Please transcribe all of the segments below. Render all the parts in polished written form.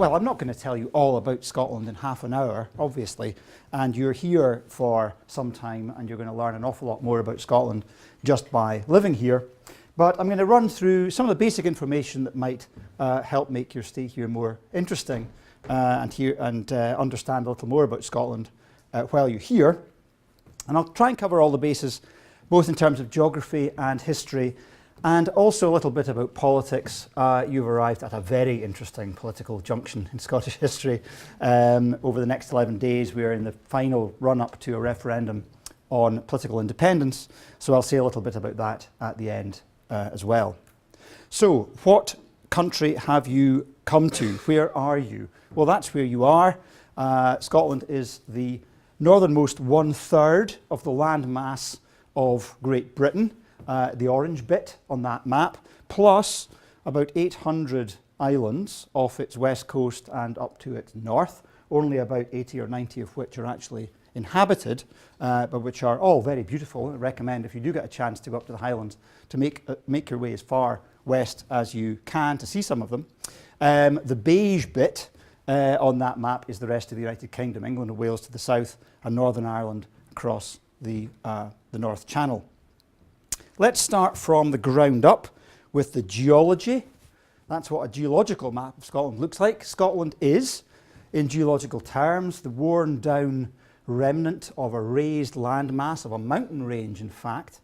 well, I'm not going to tell you all about Scotland in half an hour, obviously, and you're here for some time and you're going to learn an awful lot more about Scotland just by living here. But I'm going to run through some of the basic information that might help make your stay here more interesting and understand a little more about Scotland while you're here. And I'll try and cover all the bases, both in terms of geography and history, and also a little bit about politics. You've arrived at a very interesting political junction in Scottish history. Over the next 11 days, we are in the final run-up to a referendum on political independence. So I'll say a little bit about that at the end as well. So, what country have you come to? Where are you? Well, that's where you are. Scotland is the northernmost 1/3 of the land mass of Great Britain. The orange bit on that map, plus about 800 islands off its west coast and up to its north, only about 80 or 90 of which are actually inhabited, but which are all very beautiful. I recommend, if you do get a chance to go up to the Highlands, to make your way as far west as you can to see some of them. The beige bit on that map is the rest of the United Kingdom, England and Wales to the south, and Northern Ireland across the North Channel. Let's start from the ground up with the geology. That's what a geological map of Scotland looks like. Scotland is, in geological terms, the worn down remnant of a raised landmass, of a mountain range in fact,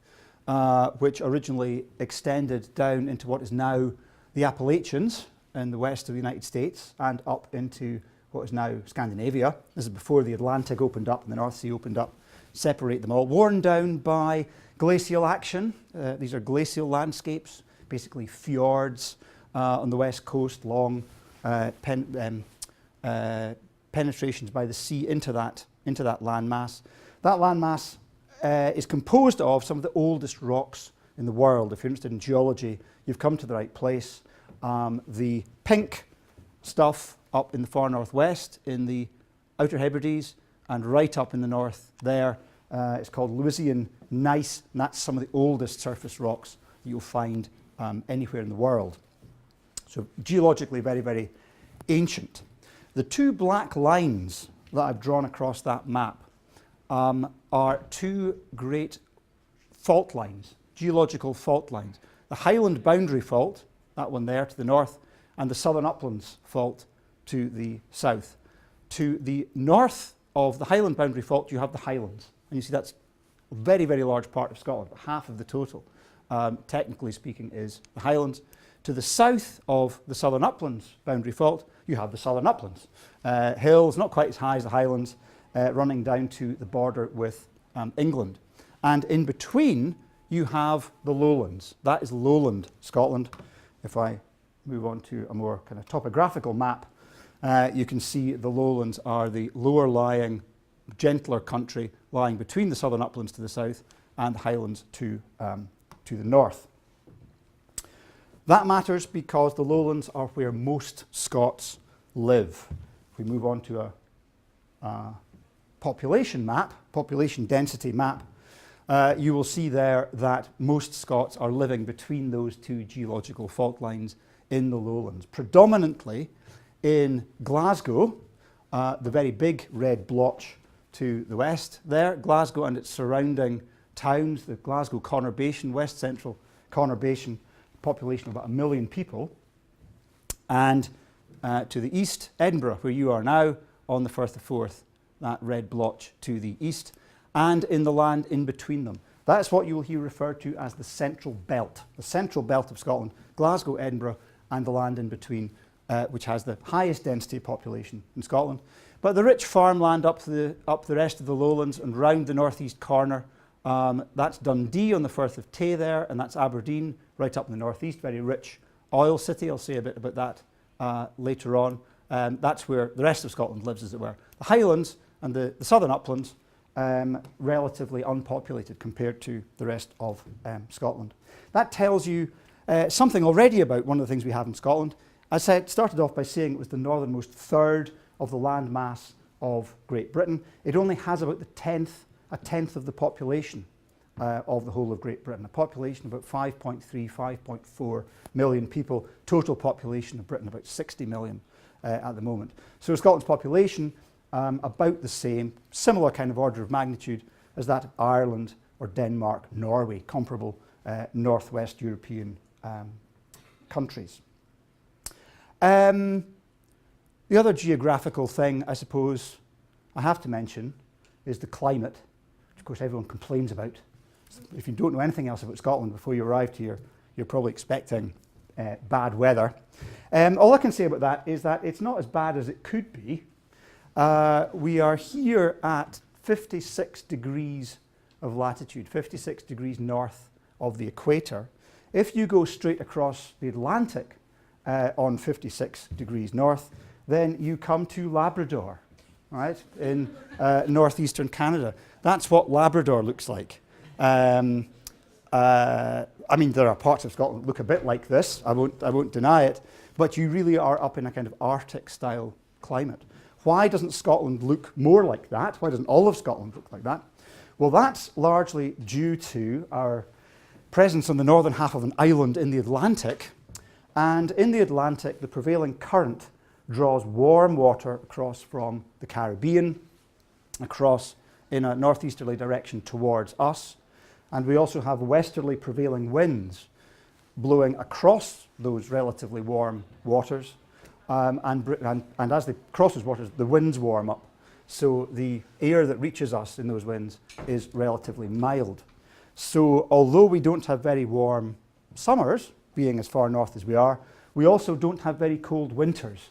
which originally extended down into what is now the Appalachians in the west of the United States and up into what is now Scandinavia. This is before the Atlantic opened up and the North Sea opened up, separate them all. Worn down by glacial action. These are glacial landscapes, basically fjords on the west coast, long penetrations by the sea into that landmass. That landmass is composed of some of the oldest rocks in the world. If you're interested in geology, you've come to the right place. The pink stuff up in the far northwest in the Outer Hebrides and right up in the north there, it's called Lewisian gneiss, and that's some of the oldest surface rocks you'll find anywhere in the world. So geologically very, very ancient. The two black lines that I've drawn across that map are two great fault lines, geological fault lines. The Highland Boundary Fault, that one there to the north, and the Southern Uplands Fault to the south. To the north of the Highland Boundary Fault, you have the Highlands. And you see that's a very, very large part of Scotland, half of the total, technically speaking, is the Highlands. To the south of the Southern Uplands Boundary Fault, you have the Southern Uplands. Hills, not quite as high as the Highlands, running down to the border with England. And in between, you have the lowlands. That is lowland Scotland. If I move on to a more kind of topographical map, you can see the lowlands are the lower lying, gentler country lying between the Southern Uplands to the south and the Highlands to the north. That matters because the lowlands are where most Scots live. If we move on to a population map, population density map, you will see there that most Scots are living between those two geological fault lines in the lowlands. Predominantly in Glasgow, the very big red blotch to the west there, Glasgow and its surrounding towns, the Glasgow conurbation, west central conurbation, population of about 1 million people, and to the east, Edinburgh, where you are now, on the Firth of Forth, that red blotch to the east, and in the land in between them. That's what you will hear referred to as the central belt of Scotland, Glasgow, Edinburgh, and the land in between, which has the highest density population in Scotland. But the rich farmland up the rest of the lowlands and round the northeast corner, that's Dundee on the Firth of Tay there, and that's Aberdeen right up in the northeast, very rich oil city. I'll say a bit about that later on. That's where the rest of Scotland lives, as it were. The Highlands and the Southern Uplands, relatively unpopulated compared to the rest of Scotland. That tells you something already about one of the things we have in Scotland. As I started off by saying it was the northernmost third of the land mass of Great Britain. It only has about a tenth of the population of the whole of Great Britain. A population of about 5.3, 5.4 million people. Total population of Britain about 60 million. at the moment. So Scotland's population, about the same, similar kind of order of magnitude as that of Ireland or Denmark, Norway, comparable northwest European countries. The other geographical thing, I suppose, I have to mention is the climate, which of course everyone complains about. If you don't know anything else about Scotland before you arrived here, you're probably expecting bad weather. All I can say about that is that it's not as bad as it could be. We are here at 56 degrees of latitude, 56 degrees north of the equator. If you go straight across the Atlantic on 56 degrees north, then you come to Labrador, right, in northeastern Canada. That's what Labrador looks like. I mean, there are parts of Scotland that look a bit like this, I won't deny it, but you really are up in a kind of Arctic-style climate. Why doesn't Scotland look more like that? Why doesn't all of Scotland look like that? Well, that's largely due to our presence on the northern half of an island in the Atlantic. And in the Atlantic, the prevailing current draws warm water across from the Caribbean, across in a northeasterly direction towards us. And we also have westerly prevailing winds blowing across those relatively warm waters. And as they cross those waters, the winds warm up. So the air that reaches us in those winds is relatively mild. So although we don't have very warm summers, being as far north as we are, we also don't have very cold winters.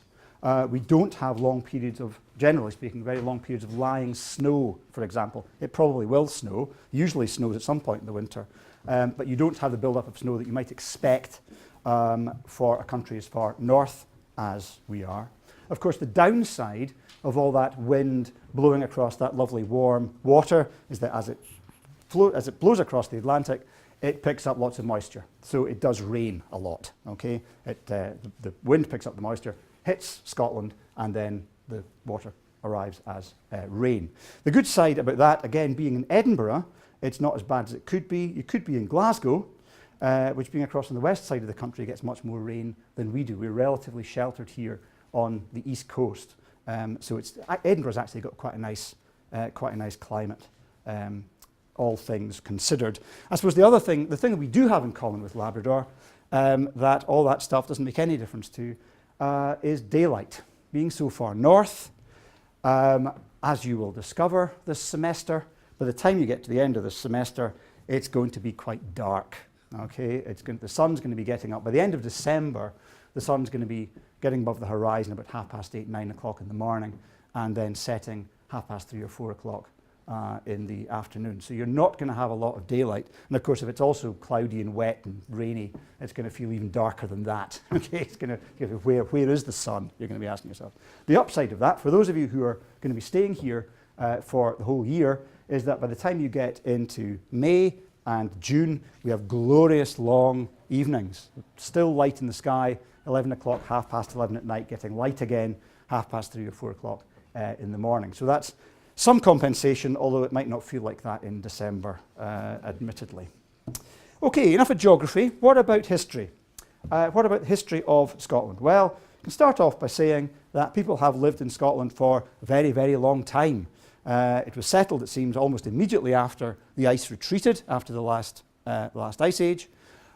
We don't have long periods of, generally speaking, very long periods of lying snow, for example. It probably will snow, usually snows at some point in the winter, but you don't have the build-up of snow that you might expect for a country as far north as we are. Of course, the downside of all that wind blowing across that lovely warm water is that as it blows across the Atlantic, it picks up lots of moisture. So it does rain a lot, okay? The wind picks up the moisture, hits Scotland, and then the water arrives as rain. The good side about that, again, being in Edinburgh, it's not as bad as it could be. You could be in Glasgow, which being across on the west side of the country gets much more rain than we do. We're relatively sheltered here on the east coast. So Edinburgh's actually got quite a nice climate, all things considered. I suppose the thing that we do have in common with Labrador, that all that stuff doesn't make any difference to, is daylight. Being so far north, as you will discover this semester, by the time you get to the end of the semester, it's going to be quite dark. Okay, the sun's going to be getting up. By the end of December, the sun's going to be getting above the horizon about 8:30, 9 o'clock in the morning, and then setting 3:30 or 4 o'clock in the afternoon. So you're not going to have a lot of daylight. And of course, if it's also cloudy and wet and rainy, it's going to feel even darker than that. Okay, it's going to, where is the sun? You're going to be asking yourself. The upside of that, for those of you who are going to be staying here for the whole year, is that by the time you get into May and June, we have glorious long evenings. Still light in the sky, 11 o'clock, 11:30 at night, getting light again, 3:30 or 4 o'clock in the morning. So that's some compensation, although it might not feel like that in December, admittedly. Okay, enough of geography. What about history? What about the history of Scotland? Well, I can start off by saying that people have lived in Scotland for a very, very long time. It was settled, it seems, almost immediately after the ice retreated, after the last ice age.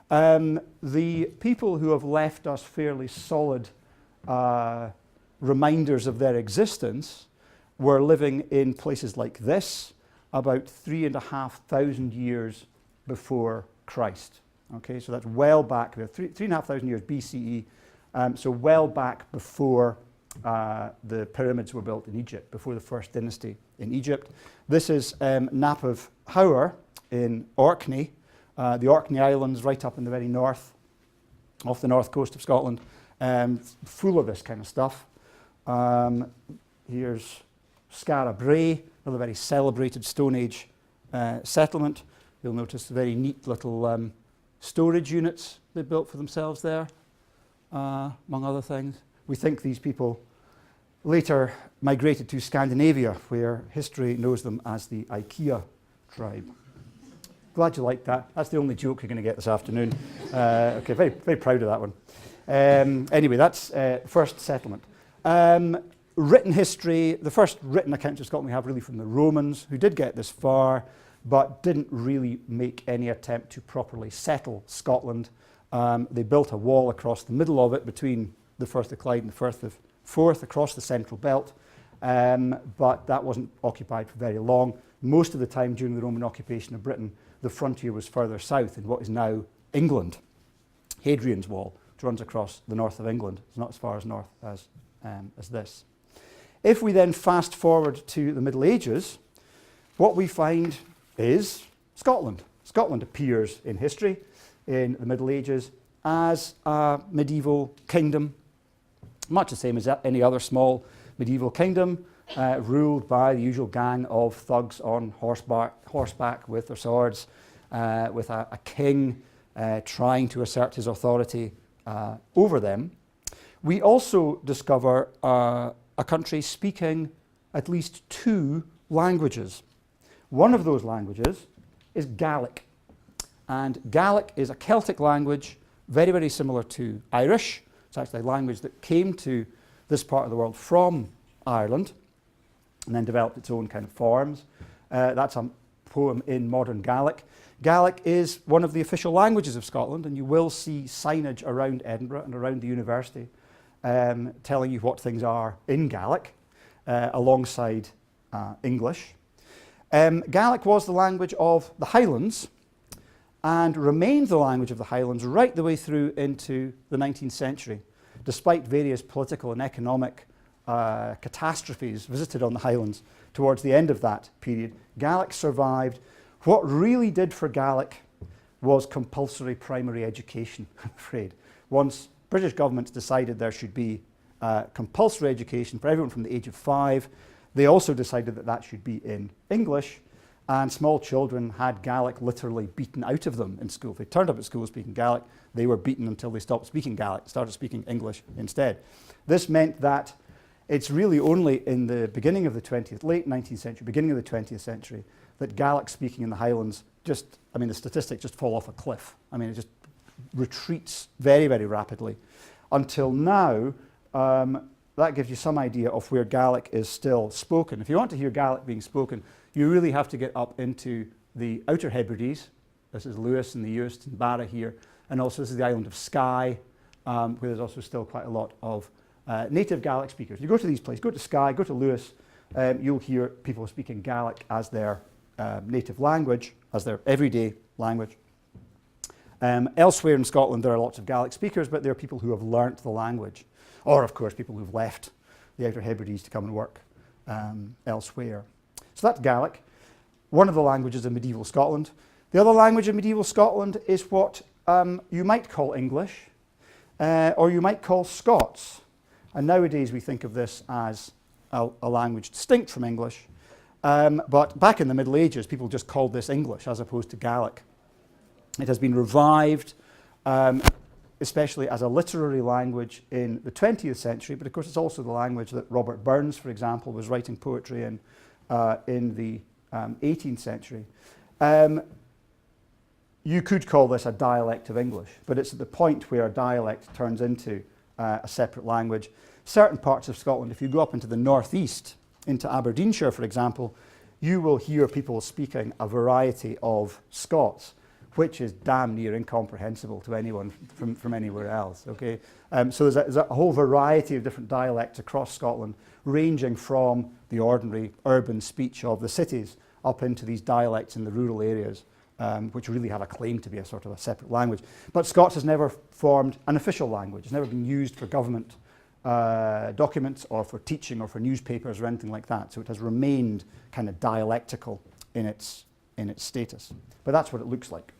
The people who have left us fairly solid reminders of their existence were living in places like this about 3,500 years before Christ. Okay, so that's well back, 3,500 years BCE, so well back before the pyramids were built in Egypt, before the first dynasty in Egypt. This is Nap of Howard in Orkney, the Orkney Islands right up in the very north, off the north coast of Scotland, full of this kind of stuff. Here's Skara Brae, another very celebrated Stone Age settlement. You'll notice the very neat little storage units they built for themselves there, among other things. We think these people later migrated to Scandinavia, where history knows them as the IKEA tribe. Glad you liked that. That's the only joke you're going to get this afternoon. Okay, very, very proud of that one. Anyway, that's first settlement. Written history, the first written accounts of Scotland we have really from the Romans, who did get this far, but didn't really make any attempt to properly settle Scotland. They built a wall across the middle of it between the Firth of Clyde and the Firth of Forth across the central belt, but that wasn't occupied for very long. Most of the time during the Roman occupation of Britain, the frontier was further south in what is now England. Hadrian's Wall, which runs across the north of England. It's not as far as north as this. If we then fast forward to the Middle Ages, what we find is Scotland. Scotland appears in history in the Middle Ages as a medieval kingdom, much the same as any other small medieval kingdom, ruled by the usual gang of thugs on horseback with their swords, with a king trying to assert his authority over them. We also discover a country speaking at least 2 languages. One of those languages is Gaelic. And Gaelic is a Celtic language, very, very similar to Irish. It's actually a language that came to this part of the world from Ireland and then developed its own kind of forms. That's a poem in modern Gaelic. Gaelic is one of the official languages of Scotland, and you will see signage around Edinburgh and around the university telling you what things are in Gaelic alongside English. Gaelic was the language of the Highlands and remained the language of the Highlands right the way through into the 19th century. Despite various political and economic catastrophes visited on the Highlands towards the end of that period, Gaelic survived. What really did for Gaelic was compulsory primary education, I'm afraid. Once British governments decided there should be compulsory education for everyone from the age of 5, they also decided that that should be in English, and small children had Gaelic literally beaten out of them in school. If they turned up at school speaking Gaelic, they were beaten until they stopped speaking Gaelic, started speaking English instead. This meant that it's really only in the beginning of the late 19th century, beginning of the 20th century, that Gaelic speaking in the Highlands the statistics just fall off a cliff. It just retreats very, very rapidly. Until now, that gives you some idea of where Gaelic is still spoken. If you want to hear Gaelic being spoken, you really have to get up into the Outer Hebrides. This is Lewis and the Uist and Barra here. And also this is the island of Skye, where there's also still quite a lot of native Gaelic speakers. You go to these places, go to Skye, go to Lewis, you'll hear people speaking Gaelic as their native language, as their everyday language. Elsewhere in Scotland, there are lots of Gaelic speakers, but there are people who have learnt the language. Or, of course, people who've left the Outer Hebrides to come and work elsewhere. So that's Gaelic, one of the languages of medieval Scotland. The other language of medieval Scotland is what you might call English, or you might call Scots. And nowadays we think of this as a language distinct from English. But back in the Middle Ages, people just called this English as opposed to Gaelic. It has been revived, especially as a literary language in the 20th century, but of course it's also the language that Robert Burns, for example, was writing poetry in the 18th century. You could call this a dialect of English, but it's at the point where a dialect turns into a separate language. Certain parts of Scotland, if you go up into the northeast, into Aberdeenshire, for example, you will hear people speaking a variety of Scots, which is damn near incomprehensible to anyone from anywhere else. Okay, so there's a whole variety of different dialects across Scotland, ranging from the ordinary urban speech of the cities up into these dialects in the rural areas, which really have a claim to be a sort of a separate language. But Scots has never formed an official language. It's never been used for government documents or for teaching or for newspapers or anything like that. So it has remained kind of dialectical in its status. But that's what it looks like.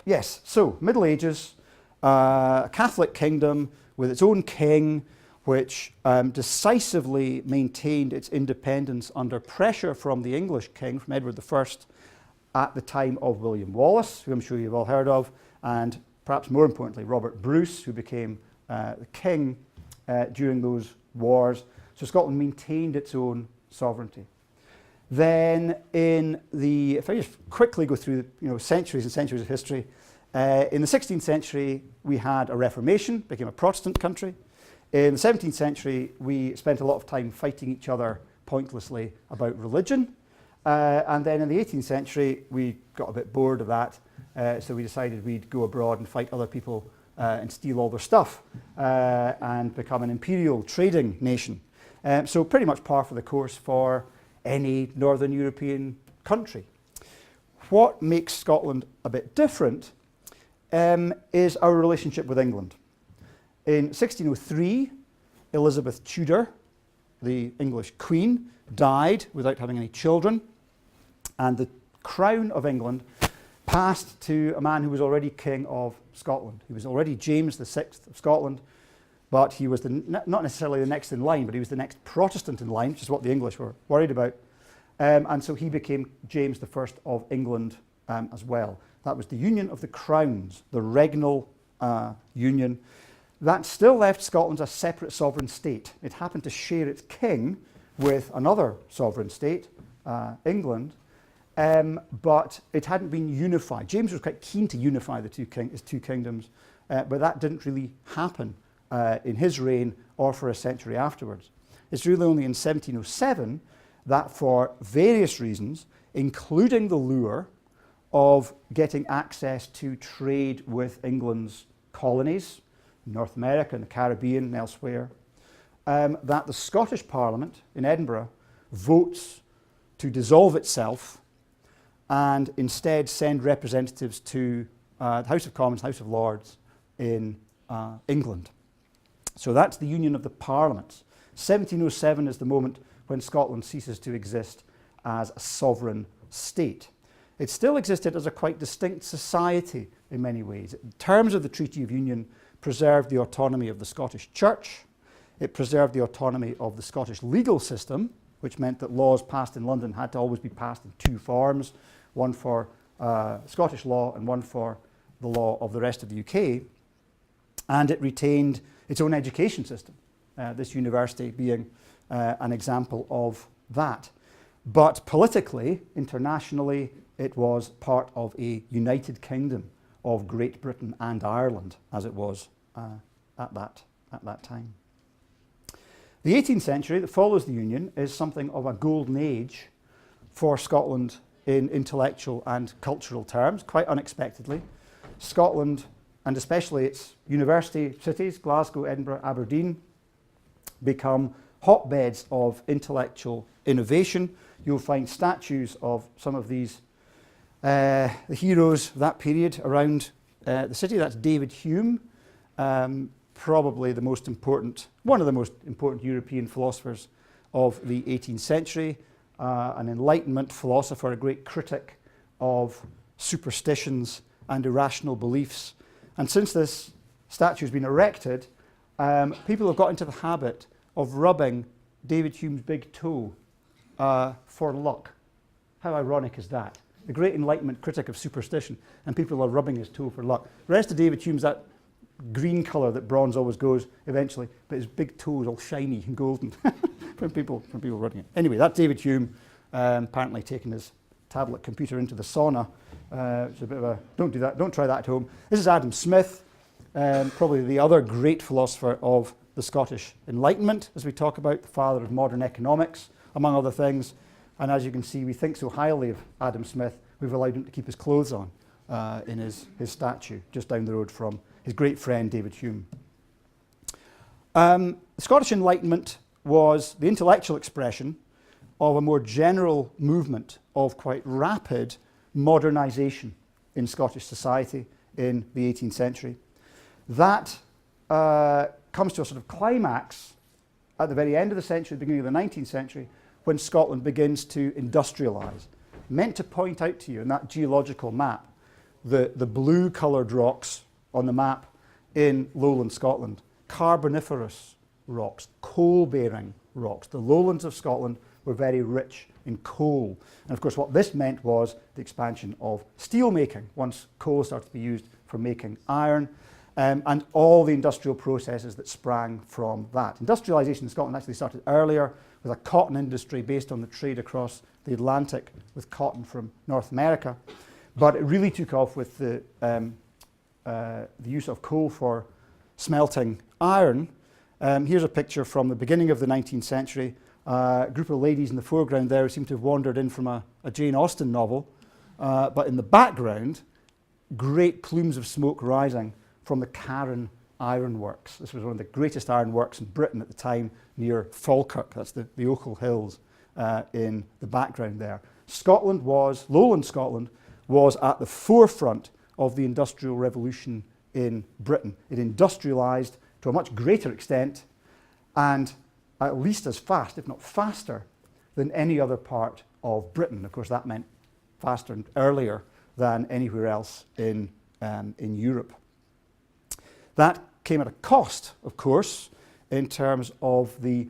Yes, so Middle Ages, a Catholic kingdom with its own king, which decisively maintained its independence under pressure from the English king, from Edward I, at the time of William Wallace, who I'm sure you've all heard of, and perhaps more importantly, Robert Bruce, who became the king during those wars. So Scotland maintained its own sovereignty. Then if I just quickly go through centuries and centuries of history, in the 16th century we had a Reformation, became a Protestant country. In the 17th century, we spent a lot of time fighting each other pointlessly about religion. And then in the 18th century, we got a bit bored of that. So we decided we'd go abroad and fight other people and steal all their stuff and become an imperial trading nation. So pretty much par for the course for any Northern European country. What makes Scotland a bit different is our relationship with England. In 1603, Elizabeth Tudor, the English Queen, died without having any children, and the crown of England passed to a man who was already King of Scotland. He was already James VI of Scotland, but he was not necessarily the next in line, but he was the next Protestant in line, which is what the English were worried about. And so he became James I of England as well. That was the union of the crowns, the regnal union. That still left Scotland a separate sovereign state. It happened to share its king with another sovereign state, England, but it hadn't been unified. James was quite keen to unify his two kingdoms, but that didn't really happen in his reign or for a century afterwards. It's really only in 1707 that, for various reasons, including the lure of getting access to trade with England's colonies, North America and the Caribbean and elsewhere, that the Scottish Parliament in Edinburgh votes to dissolve itself and instead send representatives to the House of Commons, House of Lords in England. So that's the union of the parliaments. 1707 is the moment when Scotland ceases to exist as a sovereign state. It still existed as a quite distinct society in many ways. In terms of the Treaty of Union, preserved the autonomy of the Scottish Church. It preserved the autonomy of the Scottish legal system, which meant that laws passed in London had to always be passed in two forms, one for Scottish law and one for the law of the rest of the UK. And it retained its own education system, this university being an example of that. But politically, internationally, it was part of a united kingdom of Great Britain and Ireland, as it was at that time. The 18th century that follows the Union is something of a golden age for Scotland in intellectual and cultural terms, quite unexpectedly. Scotland, and especially its university cities, Glasgow, Edinburgh, Aberdeen, become hotbeds of intellectual innovation. You'll find statues of some of these the heroes of that period around the city. That's David Hume, probably one of the most important European philosophers of the 18th century, an Enlightenment philosopher, a great critic of superstitions and irrational beliefs. And since this statue has been erected, people have got into the habit of rubbing David Hume's big toe for luck. How ironic is that? The great Enlightenment critic of superstition, and people are rubbing his toe for luck. The rest of David Hume's that green colour that bronze always goes eventually, but his big toe is all shiny and golden from people rubbing it. Anyway, that's David Hume, apparently taking his tablet computer into the sauna. It's a bit of a, don't do that, don't try that at home. This is Adam Smith, probably the other great philosopher of the Scottish Enlightenment, as we talk about, the father of modern economics, among other things. And as you can see, we think so highly of Adam Smith, we've allowed him to keep his clothes on in his statue, just down the road from his great friend David Hume. The Scottish Enlightenment was the intellectual expression of a more general movement of quite rapid modernisation in Scottish society in the 18th century. That comes to a sort of climax at the very end of the century, beginning of the 19th century, when Scotland begins to industrialise. Meant to point out to you in that geological map, the blue coloured rocks on the map in lowland Scotland, carboniferous rocks, coal-bearing rocks. The lowlands of Scotland were very rich in coal. And of course what this meant was the expansion of steel making, once coal started to be used for making iron, and all the industrial processes that sprang from that. Industrialisation in Scotland actually started earlier with a cotton industry based on the trade across the Atlantic with cotton from North America. But it really took off with the use of coal for smelting iron Here's a picture from the beginning of the 19th century. A group of ladies in the foreground there who seem to have wandered in from a Jane Austen novel. But in the background, great plumes of smoke rising from the Carron Ironworks. This was one of the greatest ironworks in Britain at the time, near Falkirk. That's the Ochil Hills in the background there. Lowland Scotland was at the forefront of the Industrial Revolution in Britain. It industrialised to a much greater extent and at least as fast, if not faster, than any other part of Britain. Of course, that meant faster and earlier than anywhere else in Europe. That came at a cost, of course, in terms of the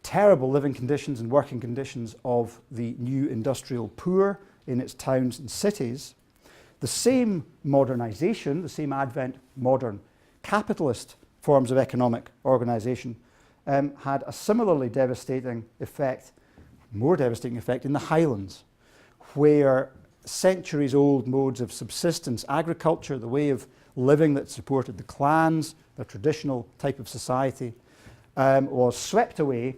terrible living conditions and working conditions of the new industrial poor in its towns and cities. The same modernisation, the same advent modern capitalist forms of economic organisation had a similarly devastating effect, more devastating effect in the Highlands, where centuries-old modes of subsistence agriculture, the way of living that supported the clans, the traditional type of society, was swept away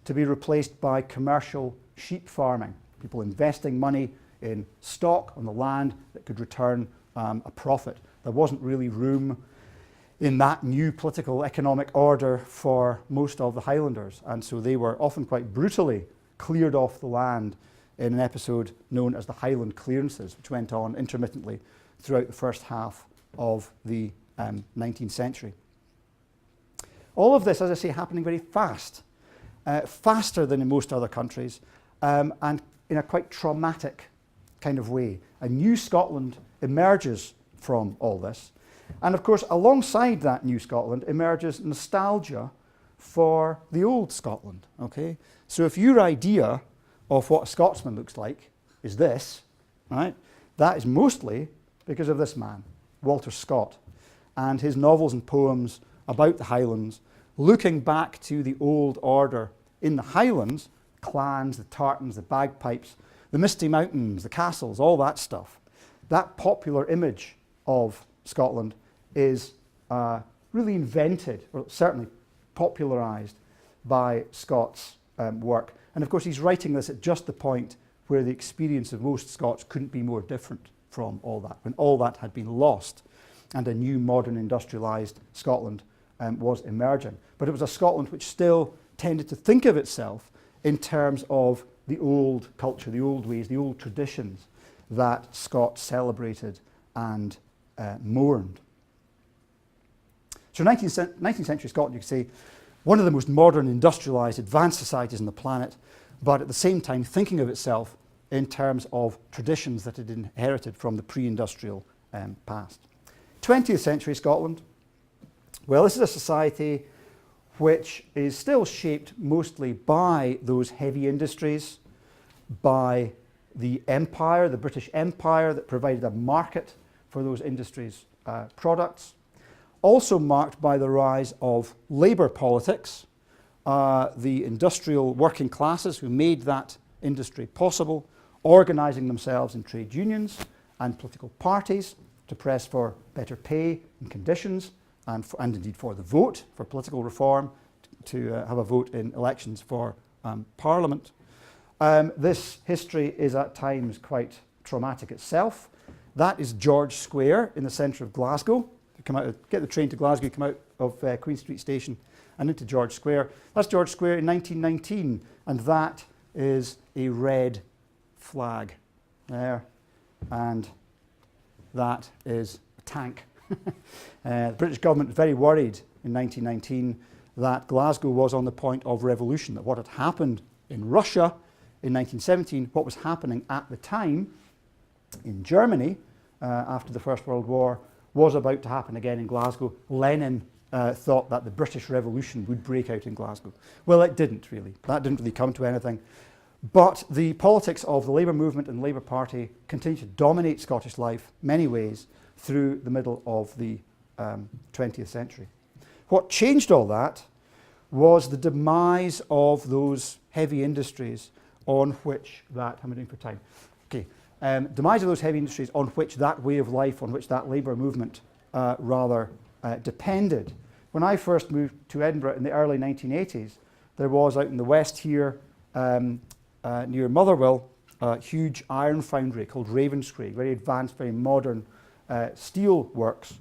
to be replaced by commercial sheep farming, people investing money in stock on the land that could return a profit. There wasn't really room in that new political economic order for most of the Highlanders, and so they were often quite brutally cleared off the land in an episode known as the Highland Clearances, which went on intermittently throughout the first half of the 19th century. All of this, as I say, happening very fast, faster than in most other countries, and in a quite traumatic kind of way. A new Scotland emerges from all this. And of course, alongside that new Scotland emerges nostalgia for the old Scotland. Okay? So if your idea of what a Scotsman looks like is this, right, that is mostly because of this man, Walter Scott, and his novels and poems about the Highlands, looking back to the old order in the Highlands, clans, the tartans, the bagpipes, the misty mountains, the castles, all that stuff. That popular image of Scotland is really invented, or certainly popularised by Scott's work. And of course, he's writing this at just the point where the experience of most Scots couldn't be more different from all that, when all that had been lost and a new modern industrialised Scotland was emerging. But it was a Scotland which still tended to think of itself in terms of the old culture, the old ways, the old traditions that Scots celebrated and mourned. So 19th century Scotland, you could say, one of the most modern, industrialised, advanced societies on the planet, but at the same time thinking of itself in terms of traditions that it inherited from the pre-industrial past. 20th century Scotland, well, this is a society which is still shaped mostly by those heavy industries, by the empire, the British Empire that provided a market for those industries' products. Also marked by the rise of labour politics, the industrial working classes who made that industry possible, organising themselves in trade unions and political parties to press for better pay and conditions, and indeed for the vote, for political reform, to have a vote in elections for Parliament. This history is at times quite traumatic itself. That is George Square in the centre of Glasgow. Get the train to Glasgow, come out of Queen Street Station and into George Square. That's George Square in 1919, and that is a red flag there, and that is a tank. The British government was very worried in 1919 that Glasgow was on the point of revolution, that what had happened in Russia in 1917, what was happening at the time in Germany after the First World War, was about to happen again in Glasgow. Lenin thought that the British Revolution would break out in Glasgow. Well, it didn't really. That didn't really come to anything. But the politics of the Labour movement and the Labour Party continued to dominate Scottish life many ways through the middle of the 20th century. What changed all that was the demise of those heavy industries on which that, how am I doing for time? Okay. Demise of those heavy industries on which that way of life, on which that labour movement depended. when I first moved to Edinburgh in the early 1980s, there was out in the west here, near Motherwell, a huge iron foundry called Ravenscraig, very advanced, very modern steel works.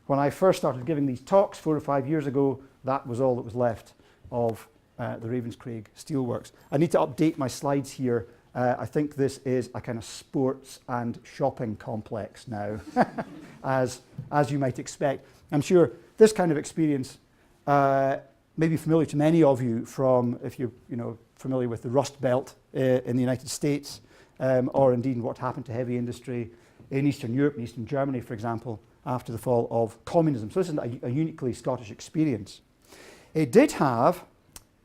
When I first started giving these talks 4 or 5 years ago, that was all that was left of the Ravenscraig steelworks. I need to update my slides here. I think this is a kind of sports and shopping complex now, as you might expect. I'm sure this kind of experience may be familiar to many of you from, if you're familiar with the Rust Belt in the United States, or indeed what happened to heavy industry in Eastern Europe and Eastern Germany, for example, after the fall of communism. So this is a uniquely Scottish experience. It did have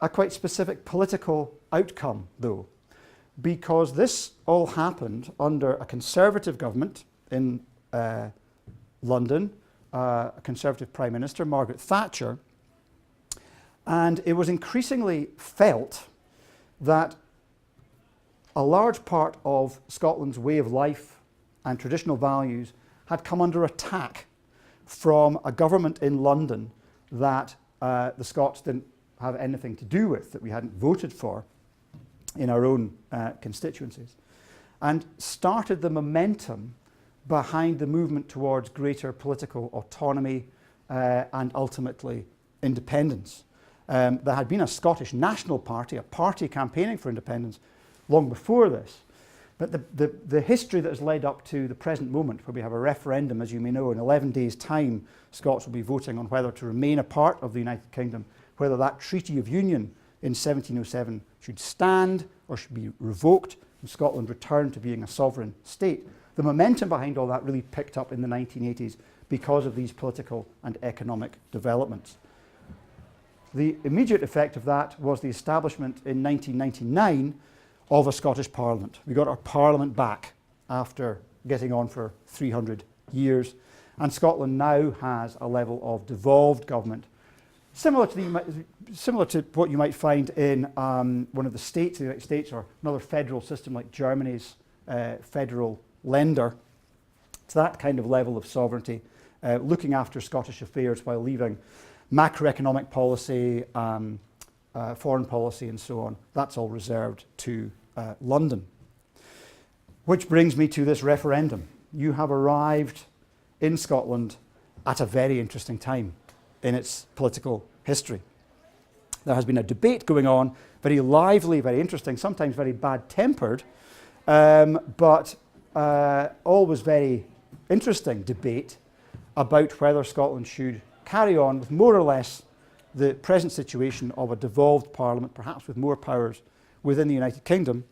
a quite specific political outcome, though, because this all happened under a Conservative government in London, a Conservative Prime Minister, Margaret Thatcher, and it was increasingly felt that a large part of Scotland's way of life and traditional values had come under attack from a government in London that the Scots didn't have anything to do with, that we hadn't voted for in our own constituencies, and started the momentum behind the movement towards greater political autonomy and ultimately independence. There had been a Scottish National Party, a party campaigning for independence long before this, but the history that has led up to the present moment, where we have a referendum, as you may know, in 11 days' time, Scots will be voting on whether to remain a part of the United Kingdom, whether that Treaty of Union in 1707 should stand or should be revoked and Scotland return to being a sovereign state. The momentum behind all that really picked up in the 1980s because of these political and economic developments. The immediate effect of that was the establishment in 1999 of a Scottish Parliament. We got our Parliament back after getting on for 300 years, and Scotland now has a level of devolved government, similar to what you might find in one of the states, the United States, or another federal system like Germany's federal Länder. It's that kind of level of sovereignty, looking after Scottish affairs while leaving macroeconomic policy, foreign policy and so on. That's all reserved to London. Which brings me to this referendum. You have arrived in Scotland at a very interesting time in its political history. There has been a debate going on, very lively, very interesting, sometimes very bad-tempered, but always very interesting debate about whether Scotland should carry on with more or less the present situation of a devolved parliament, perhaps with more powers within the United Kingdom,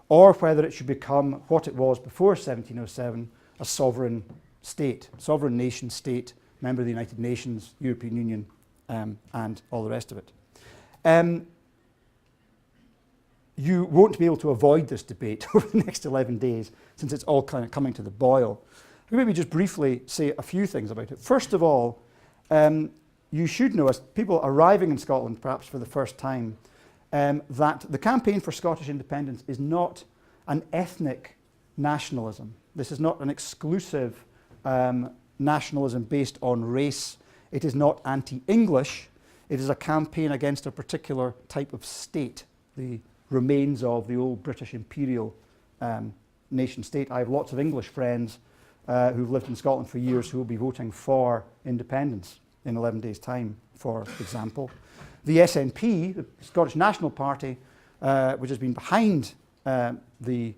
or whether it should become what it was before 1707, a sovereign state, sovereign nation state, member of the United Nations, European Union, and all the rest of it. You won't be able to avoid this debate over the next 11 days, since it's all kind of coming to the boil. I'll maybe just briefly say a few things about it. First of all, you should know, as people arriving in Scotland perhaps for the first time, that the campaign for Scottish independence is not an ethnic nationalism. This is not an exclusive nationalism based on race. It is not anti-English. It is a campaign against a particular type of state, the remains of the old British imperial nation state. I have lots of English friends who've lived in Scotland for years who will be voting for independence in 11 days' time, for example. The SNP, the Scottish National Party, which has been behind the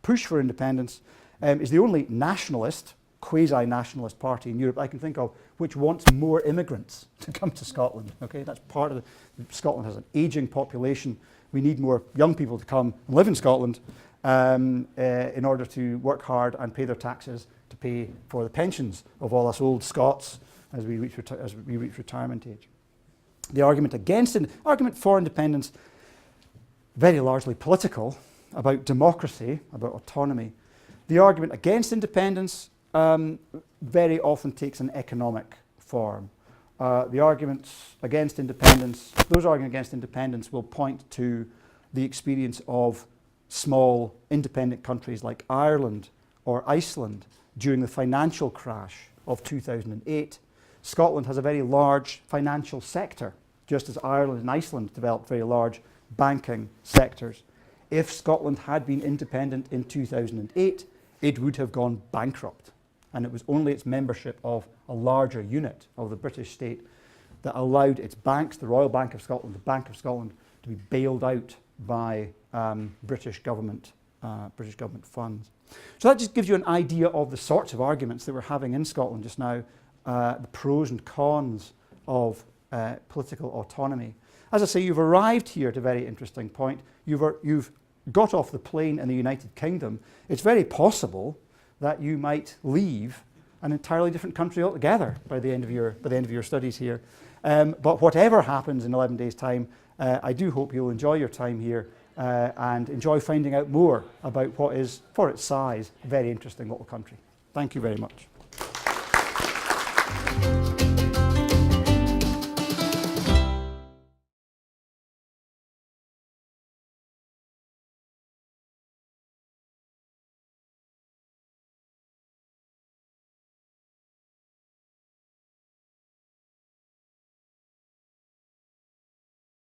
push for independence, is the only nationalist, quasi-nationalist party in Europe I can think of which wants more immigrants to come to Scotland. Okay, that's part of Scotland has an ageing population. We need more young people to come and live in Scotland in order to work hard and pay their taxes to pay for the pensions of all us old Scots as we reach retirement age. The argument for independence, very largely political, about democracy, about autonomy. The argument against independence very often takes an economic form. The arguments against independence, those arguing against independence will point to the experience of small independent countries like Ireland or Iceland during the financial crash of 2008. Scotland has a very large financial sector, just as Ireland and Iceland developed very large banking sectors. If Scotland had been independent in 2008, it would have gone bankrupt. And it was only its membership of a larger unit of the British state that allowed its banks, the Royal Bank of Scotland, the Bank of Scotland, to be bailed out by British government funds. So that just gives you an idea of the sorts of arguments that we're having in Scotland just now, the pros and cons of political autonomy. As I say, you've arrived here at a very interesting point. You've got off the plane in the United Kingdom. It's very possible that you might leave an entirely different country altogether by the end of your studies here. But whatever happens in 11 days' time, I do hope you'll enjoy your time here and enjoy finding out more about what is, for its size, a very interesting little country. Thank you very much.